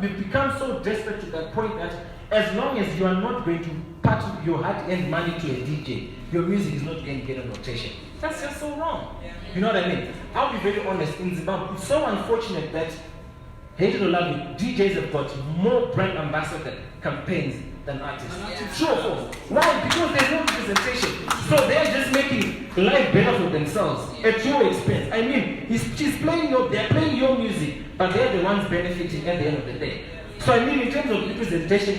we've become so desperate to that point that as long as you are not going to part your hard-earned money to a DJ, your music is not going to get a rotation. That's just so wrong. You know what I mean? I'll be very honest, in Zimbabwe, it's so unfortunate that, hate it or love it, DJs have got more brand ambassador campaigns than artists. True or false? Why? Because there's no representation. So they're just making life better for themselves at your expense. I mean, they're playing your music, but they're the ones benefiting at the end of the day. So I mean, in terms of representation,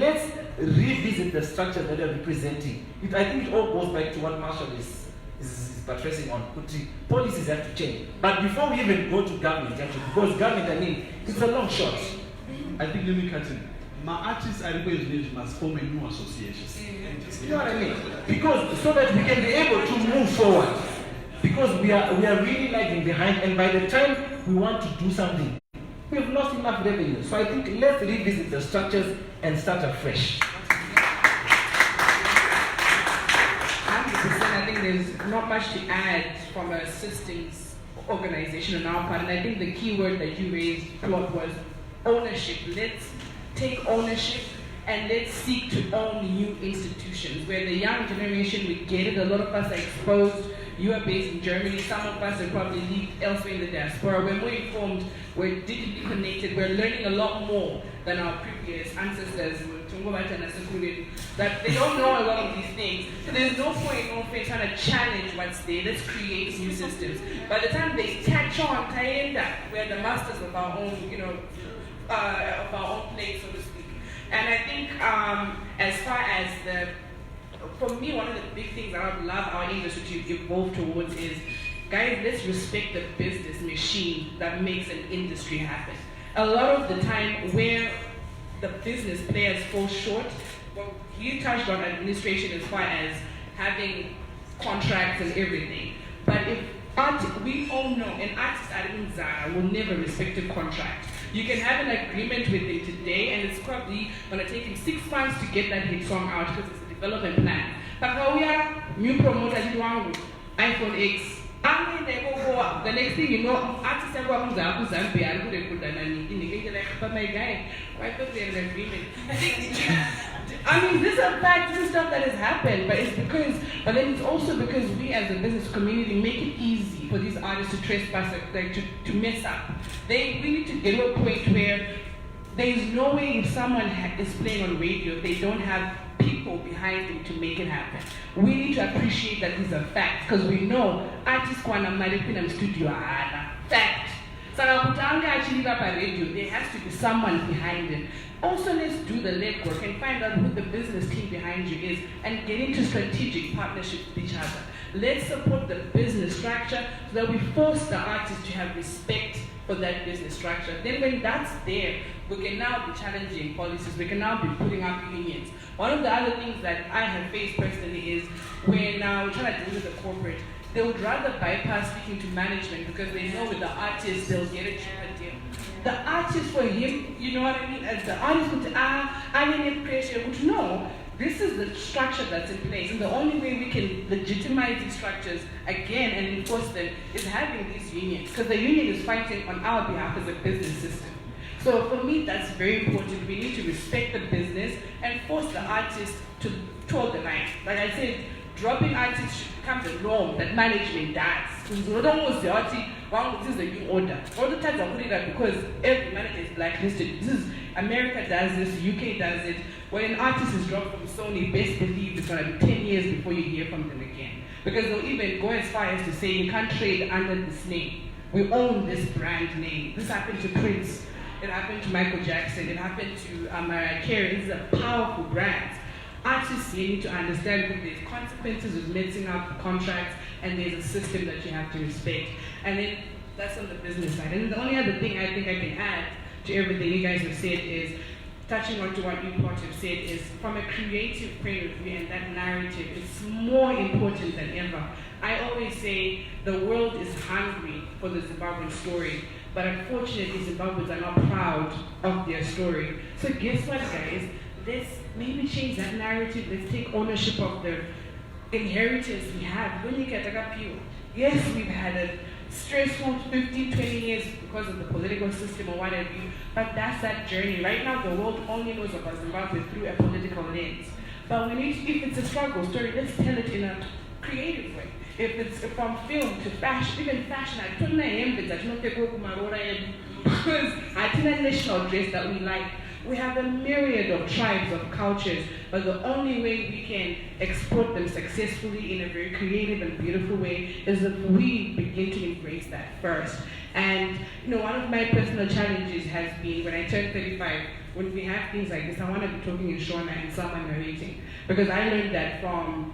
let's revisit the structure that they're representing. I think it all goes back to what Marshall is buttressing on. Policies have to change. But before we even go to government, because government, I mean, it's a long shot. I think, let me cut in. My artists are represented must form a new association. You know what I mean? Because so that we can be able to move forward. Because we are really lagging behind, and by the time we want to do something, we've lost enough revenue. So I think let's revisit the structures and start afresh. 100%. I think there's not much to add from a systems organization on our part. And I think the key word that you raised, Claude, was ownership. Let's take ownership and let's seek to own new institutions where the young generation would get it. A lot of us are exposed. You are based in Germany. Some of us have probably lived elsewhere in the diaspora. We're more informed. We're digitally connected. We're learning a lot more than our previous ancestors. That they don't know a lot of these things. So there's no point in trying to challenge what's there. Let's create new systems. By the time they catch on, we're the masters of our own, of our own place, so to speak. And I think as far as for me, one of the big things that I would love our industry to evolve towards is, guys, let's respect the business machine that makes an industry happen. A lot of the time where the business players fall short, well, you touched on administration as far as having contracts and everything. But if we all know an artist will never respect a contract. You can have an agreement with him today, and it's probably going to take him 6 months to get that hit song out because it's a development plan. But how we are new promoters doing iPhone X. The next thing you know, artists are going to Zambia, but my guy, why put there an agreement? I mean, this is a fact, this is stuff that has happened, but then it's also because we as a business community make it easy for these artists to trespass, to mess up. We need to get to a point where there is no way if someone is playing on radio, they don't have people behind them to make it happen. We need to appreciate that these are facts, because we know artists kwana malipina studio fact. So actually radio, there has to be someone behind them. Also, let's do the legwork and find out who the business team behind you is and get into strategic partnerships with each other. Let's support the business structure so that we force the artists to have respect for that business structure. Then when that's there, we can now be challenging policies, we can now be putting up unions. One of the other things that I have faced personally is when we're trying to deal with the corporate, they would rather bypass speaking to management because they know with the artist they'll get a cheaper deal. The artist for him, you know what I mean? As the artist would I need pressure, would know this is the structure that's in place. And the only way we can legitimize these structures again and enforce them is having these unions. Because the union is fighting on our behalf as a business system. So for me, that's very important. We need to respect the business and force the artist to toe the line. Like I said, dropping artists should become the norm that management does. Because this is the new order. All the times I'm putting that because every manager is blacklisted. America does this, UK does it. When an artist is dropped from Sony, best believe it's going to be 10 years before you hear from them again. Because they'll even go as far as to say you can't trade under this name. We own this brand name. This happened to Prince. It happened to Michael Jackson. It happened to Mariah Carey. These are powerful brands. Artists, you need to understand that there's consequences of messing up contracts and there's a system that you have to respect. And then that's on the business side. And the only other thing I think I can add to everything you guys have said is, touching on to what you have said, is from a creative point of view and that narrative, it's more important than ever. I always say the world is hungry for the Zimbabwean story, but unfortunately Zimbabweans are not proud of their story. So guess what, guys? Let's maybe change that narrative. Let's take ownership of the inheritance we have. Yes, we've had stressful 15, 20 years because of the political system or whatever, but that's that journey. Right now, the world only knows about Zimbabwe through a political lens. But if it's a struggle story, let's tell it in a creative way. If it's from film to fashion, even fashion, I told my because I think a national dress that we like. We have a myriad of tribes, of cultures, but the only way we can export them successfully in a very creative and beautiful way is if we begin to embrace that first. And one of my personal challenges has been when I turn 35, when we have things like this, I want to be talking in Shona and someone narrating. Because I learned that from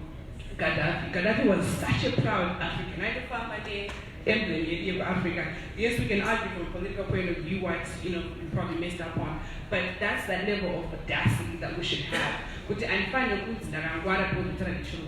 Gaddafi. Gaddafi was such a proud African. I could find my day emblem of Africa. Yes, we can argue from a political point of view what we probably messed up on, but that's that level of audacity that we should have. And find a good that I'm going to tell you true.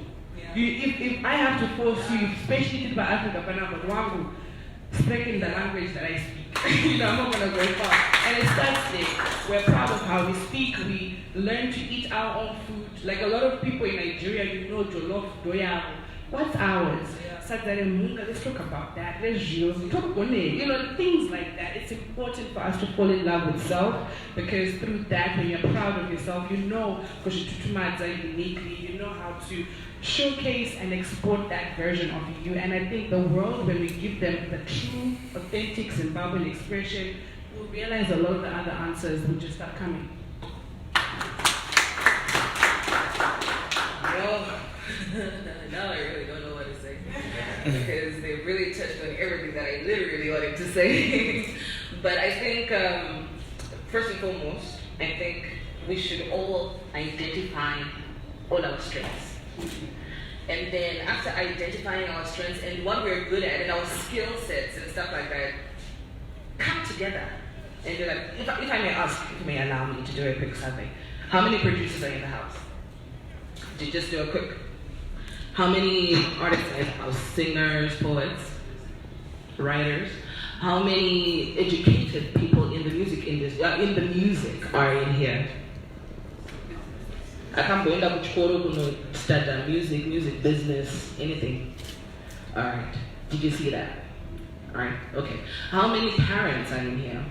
If I have to force you, especially by Africa, but speaking the language that I speak, I'm not going to go far. And it starts there. We're proud of how we speak. We learn to eat our own food. Like a lot of people in Nigeria, jollof, doya. What's ours? Let's talk about that. Let's talk about things like that. It's important for us to fall in love with self, because through that, when you're proud of yourself, because uniquely, you know how to showcase and export that version of you. And I think the world, when we give them the true, authentic Zimbabwean expression, will realize a lot of the other answers will just start coming. Now I really don't know what to say because they really touched on everything that I literally wanted to say. But I think, first and foremost, I think we should all identify all our strengths. And then after identifying our strengths and what we're good at and our skill sets and stuff like that, come together and be like, if I may ask, if you may allow me to do a quick survey, how many producers are in the house? Just do a quick. How many artists are in the house? Singers, poets, writers? How many educated people in the music industry, are in here? I can't go in to start music business, anything. All right. Did you see that? All right. Okay. How many parents are in here?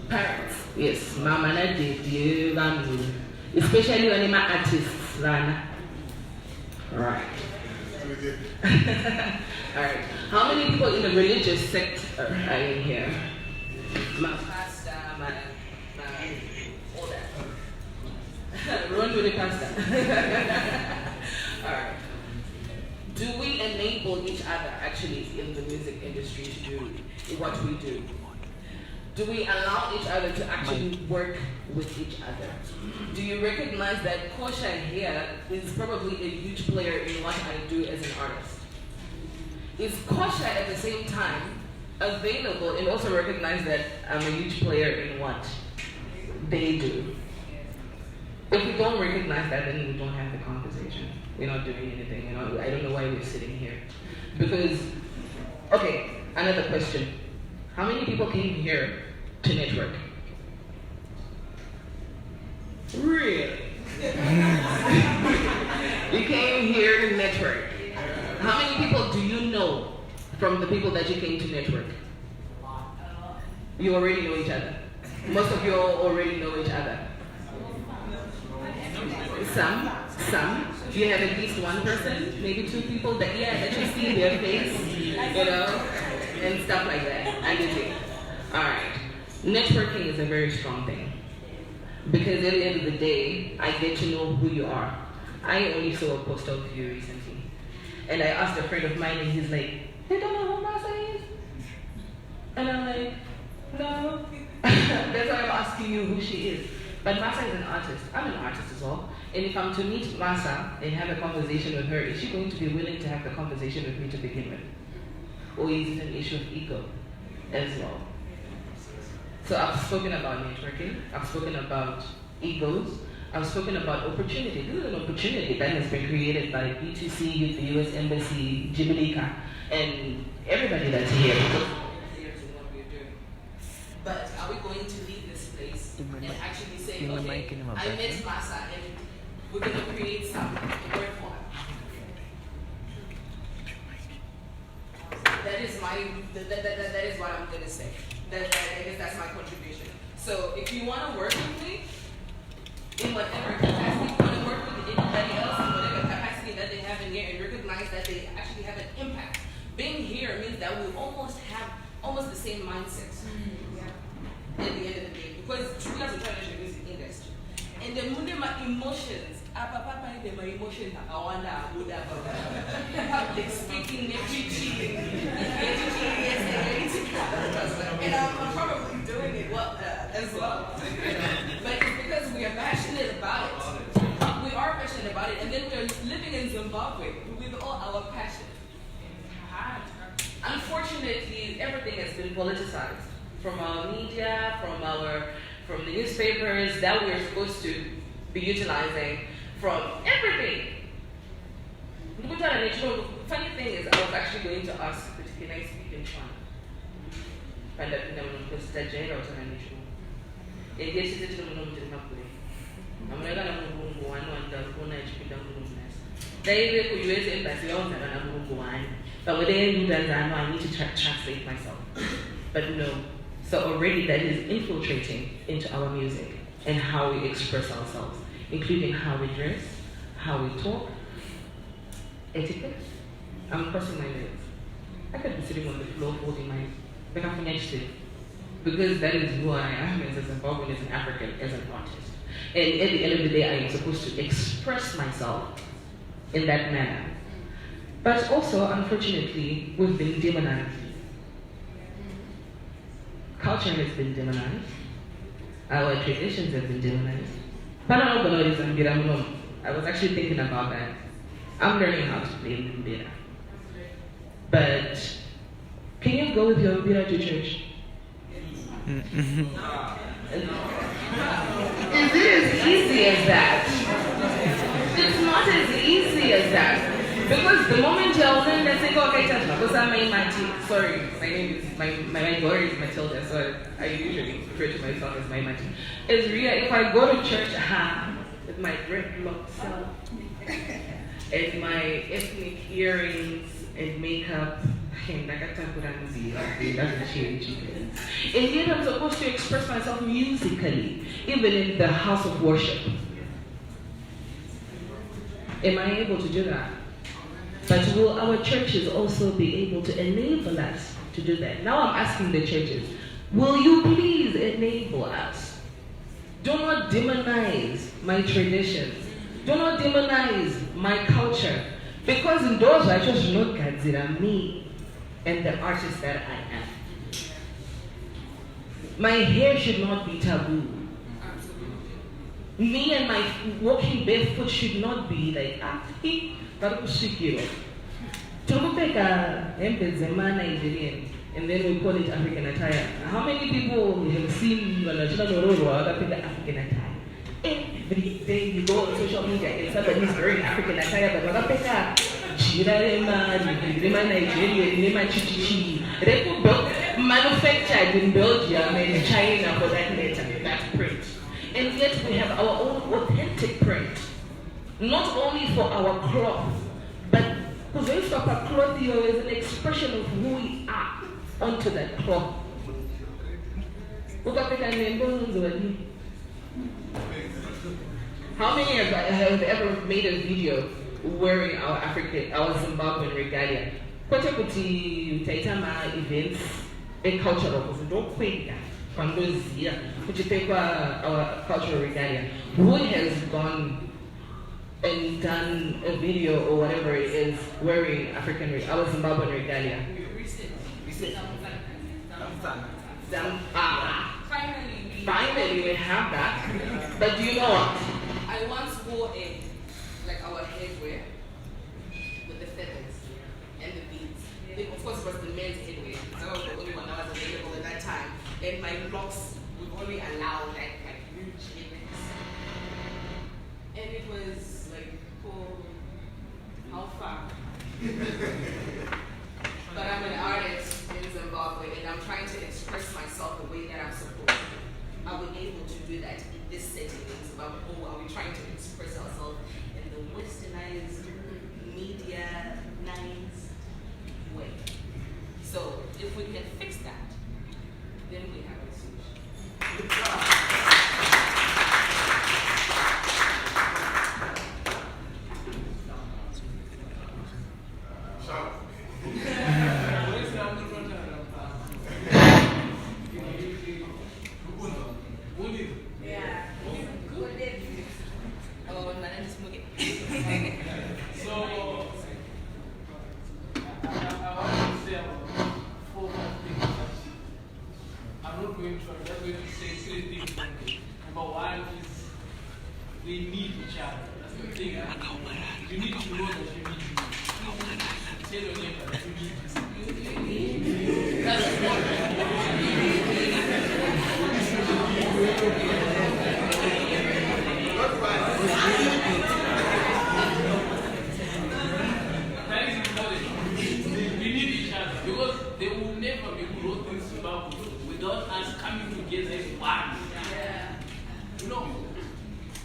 Parents. Yes. Mama na did especially when my artists run. All right. All right. How many people in the religious sector are in here? My pastor, my all that. Run with the pastor. All right. Do we enable each other actually in the music industry to do what we do? Do we allow each other to actually work with each other? Do you recognize that Kosha here is probably a huge player in what I do as an artist? Is Kosha at the same time available and also recognize that I'm a huge player in what they do? If we don't recognize that, then we don't have the conversation. We're not doing anything. I don't know why we're sitting here. Because, okay, another question. How many people came here to network? Really? You came here to network. How many people do you know from the people that you came to network? You already know each other. Most of you all already know each other. Some. Do you have at least one person, maybe two people that you see their face, and stuff like that. I get it. All right. Networking is a very strong thing because at the end of the day, I get to know who you are. I only saw a post of you recently, and I asked a friend of mine, and he's like, "You don't know who Masa is?" And I'm like, "No." That's why I'm asking you who she is. But Masa is an artist. I'm an artist as well. And if I'm to meet Masa and have a conversation with her, is she going to be willing to have the conversation with me to begin with? Or is it an issue of ego as well? So I've spoken about networking, I've spoken about egos, I've spoken about opportunity. This is an opportunity that has been created by B2C, the US Embassy, Jimilika, and everybody that's here. But are we going to leave this place and actually say, okay, I met Masa and we're going to create something to work for? that is what I'm gonna say. I guess that's my contribution. So if you want to work with me, in whatever capacity you want to work with anybody else, in whatever capacity that they have in here, and recognize that they actually have an impact. Being here means that we almost have the same mindset at the end of the day. Because we are trying to music industry. And the my emotions, my emotions are public speaking, preaching, and I'm probably doing it well as well. But it's because we are passionate about it. We are passionate about it, and then we are living in Zimbabwe with all our passion. Unfortunately, everything has been politicized. From our media, from the newspapers that we're supposed to be utilizing, from everything. The funny thing is, I was actually going to ask, can I speak in China? And I was going to but when they do that, I need to translate myself. But no. So already that is infiltrating into our music and how we express ourselves, including how we dress, how we talk, etiquette. I'm crossing my legs. I could be sitting on the floor holding my like I'm finished it. Because that is who I am as a Zimbabwean, as an African, as an artist. And at the end of the day, I am supposed to express myself in that manner. But also, unfortunately, we've been demonized. Culture has been demonized. Our traditions have been demonized. I was actually thinking about that. I'm learning how to play Mbira. But can you go with your Mbira to church? Is it as easy as that? It's not as easy as that. Because the moment you're learning that say, okay, sorry, my name is my daughter is Matilda, so I usually refer to myself as my Mati. It's real. If I go to church with my dreadlocks self and my ethnic earrings and makeup, it doesn't change. And yet I'm supposed to express myself musically, even in the house of worship. Am I able to do that? But will our churches also be able to enable us to do that? Now I'm asking the churches, will you please enable us? Do not demonize my traditions. Do not demonize my culture. Because in those I just look at me and the artist that I am. My hair should not be taboo. Me and my walking barefoot should not be like, Nigerian, and then we call it African attire. How many people have seen African attire? Every day you go on social media and somebody's wearing African attire, but manufactured in Belgium and China for that matter, that print. And yet we have our own authentic print. Not only for our cloth, but because when you talk about cloth, is an expression of who we are onto that cloth. How many have ever made a video wearing our Zimbabwean regalia? Kuti utaitama events and cultural because don't quit our cultural regalia. Who has gone and done a video or whatever it is wearing our Zimbabwean regalia? Finally we have that. But do you know what? I once wore our headwear with the feathers and the beads. Of course it was the men's headwear. That was the only one that was available at that time. And my locks would only allow like huge headbands. And it was like, oh, how far? But I'm an artist in Zimbabwe and I'm trying to express myself the way that I'm supposed to. Are we able to do that in this setting in Zimbabwe? Or are we trying to express ourselves in the westernized, media, nice way? So not going to try. I'm just going to say 3 things. Number 1 is we need each other. That's the thing. You need to know that you need to know. Tell your neighbor that you need to. That's important. That is important. We need each other because there will never be growth in Zimbabwe without us coming together as one. You know,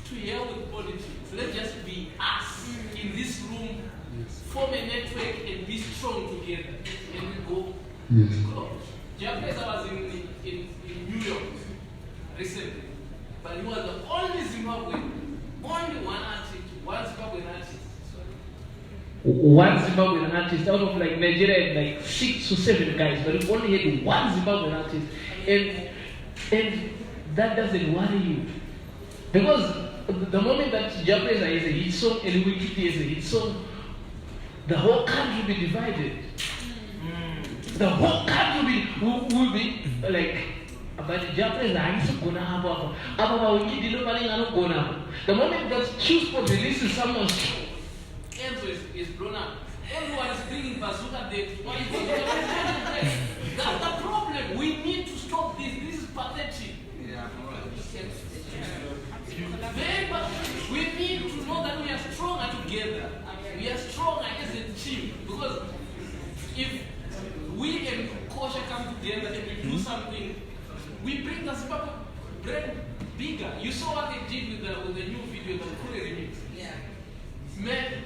to hell with politics. Let's just be us in this room, form a network and be strong together. And we go. Japanese, I was in New York recently, but he was the only Zimbabwean, only one artist, one Zimbabwean artist. One Zimbabwean artist out of like Nigeria, like 6 or 7 guys, but we only had one Zimbabwean artist, and that doesn't worry you, because the moment that Japanese has a hit song and Wikiti has a hit song, the whole country will be divided. The whole country will be like, but Japanese are going to happen. The moment that Q-Sport releases someone's show, Enzo is blown up. Everyone is bringing bazooka there. That's the problem. We need to stop this. This is pathetic. We need to know that we are stronger together. We are stronger as a team. Because if we and Kosha come together and we do something, we bring the Zimbabwe brand bigger. You saw what they did with the new video, the Kure remix. Yeah. Man,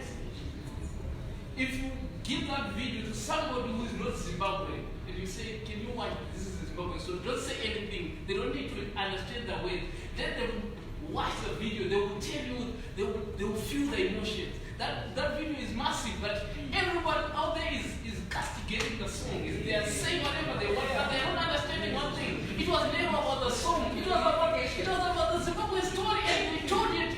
if you give that video to somebody who is not Zimbabwe, and you say, can you watch this is Zimbabwe? So don't say anything. They don't need to understand the way. Let them watch the video. They will tell you, they will feel the emotions. That video is massive, but everybody out there is castigating the song. They are saying whatever they want, but they are not understanding one thing. It was never about the song. It was about the Zimbabwe story, and we told it.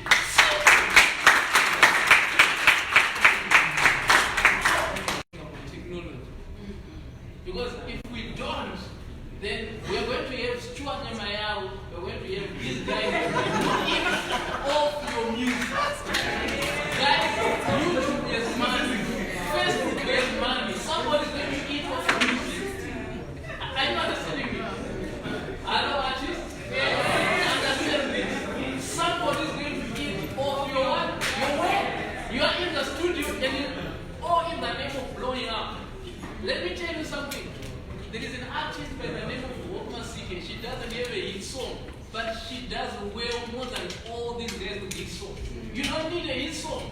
Technology. Because if we don't, then we are going to have Stuart Nyamayao, we are going to have this guy off your music. Guys, YouTube has money, Facebook has money, somebody's going to eat off your music. Are you understanding me? Hello, artists? Understand this? Somebody's going to eat off your work. You are in the studio and all in the name of blowing up. Let me tell you something. There is an artist by the name of Wokma Sike. She doesn't have a hit song, but she does well more than all these guys with hit song. You don't need a hit song.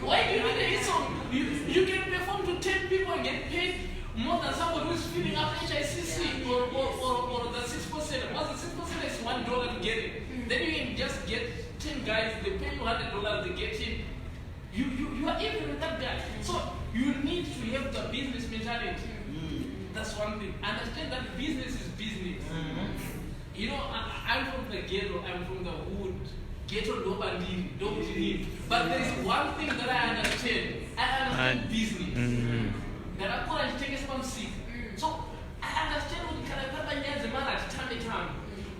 Why do you need a hit song? You can perform to 10 people and get paid more than somebody who is filling up HICC or the 6%. Once the 6% is $1 to get it, then you can just get 10 guys, they pay you $100, they get it. You are even with that guy. So you need to have the business mentality. That's one thing. Understand that business is business. You know, I'm from the ghetto, I'm from the hood. Ghetto nobody don't need. But there is one thing that I understand. I understand business. That I can't take a spam sick. So I understand what the time.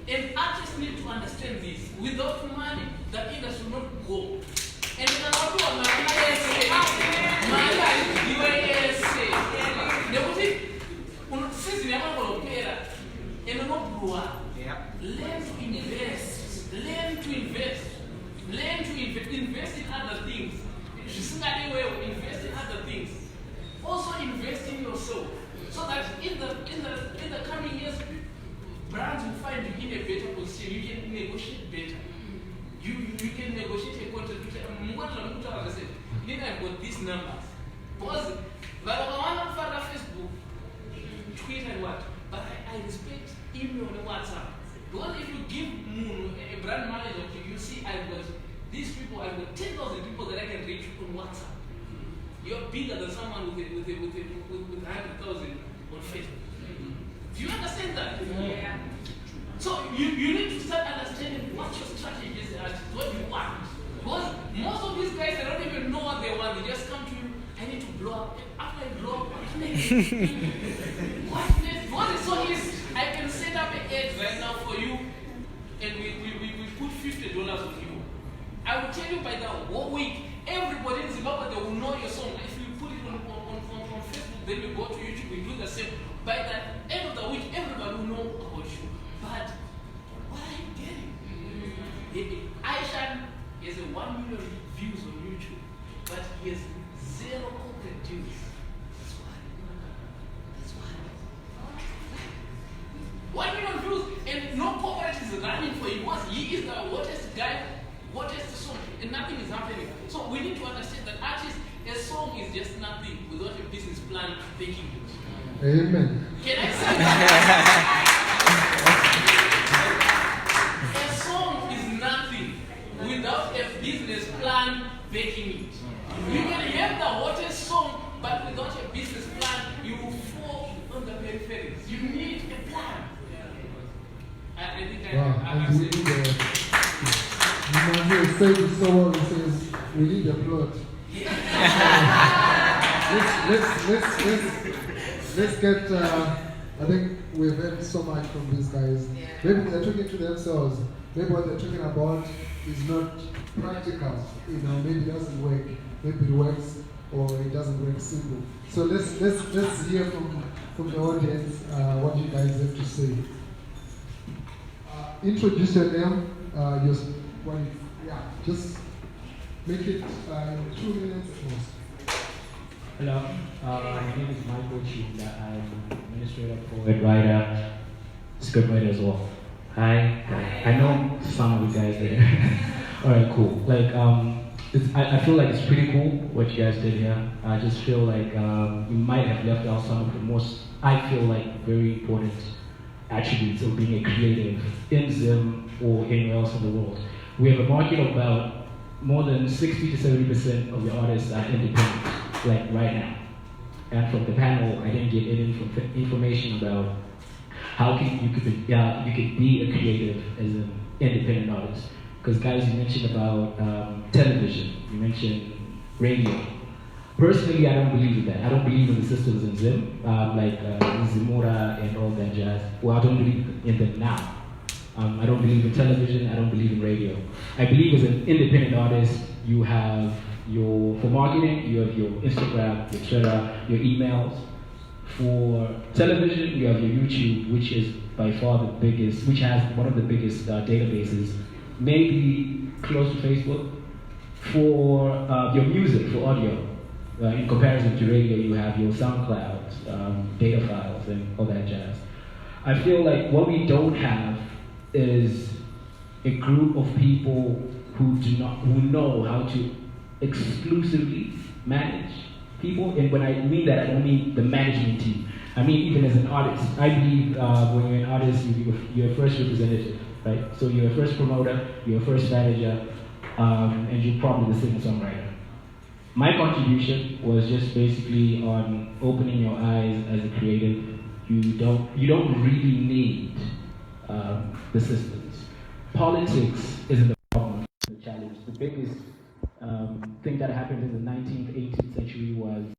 And artists need to understand this. Without money, the industry will not go. And in the invest in other things. Invest in other things. Also invest in yourself, so that in the coming years, brands will find you in a better position. You can negotiate better. You can negotiate a contract. I've got these numbers. Because Facebook, Twitter, and what? But I respect email and WhatsApp. Because if you give a brand manager, you see I've got these people, I've got 10,000 people that I can reach on WhatsApp. You're bigger than someone with 100,000 on Facebook. Do you understand that? Yeah. So you need to start understanding what your strategy is, what you want. Because most of these guys, they don't even know what they want. They just come to you, I need to blow up. And after I blow up, what next? What next? What is so easy? I can set up an ad is running for him because he is the hottest guy, hottest song, and nothing is happening. So we need to understand that artists, a song is just nothing without a business plan taking it. Amen. Can I say that? A song is nothing without a business plan backing it. You can have the hottest song, but without a business plan, you will fall on the peripheries. You need a plan. I think Wow, I've and we said need a, is saying it so well, he says, we need a plot. Let's get, I think we've heard so much from these guys. Maybe they're talking to themselves. Maybe what they're talking about is not practical. You know, maybe it doesn't work. Maybe it works or it doesn't work simple. So let's hear from the audience what you guys have to say. Introduce your name, just make it in 2 minutes at most. Hello, my name is Michael Chinda. I'm administrator, poet, writer, scriptwriter as well. Hi. I know some of you guys there. Alright, cool. Like, I feel like it's pretty cool what you guys did here. I just feel like you might have left out some of the most, I feel like, very important attributes of being a creative in Zim or anywhere else in the world. We have a market of about more than 60 to 70% of the artists are independent, like right now. And from the panel, I didn't get any information about how you could be a creative as an independent artist. Because guys, you mentioned about television, you mentioned radio. Personally, I don't believe in that. I don't believe in the systems in Zim, like Zimura and all that jazz. Well, I don't believe in them now. I don't believe in television, I don't believe in radio. I believe as an independent artist, you have for marketing, you have your Instagram, your Twitter, your emails. For television, you have your YouTube, which is by far the biggest, which has one of the biggest databases, maybe close to Facebook. For your music, for audio, in comparison to radio, you have your SoundCloud, data files, and all that jazz. I feel like what we don't have is a group of people who know how to exclusively manage people. And when I mean that, I don't mean the management team. I mean even as an artist. I believe when you're an artist, you're a first representative, right? So you're a first promoter, you're a first manager, and you're probably the singer-songwriter. My contribution was just basically on opening your eyes as a creative. You don't really need the systems. Politics isn't the problem, it's the challenge. The biggest thing that happened in the 19th, 18th century was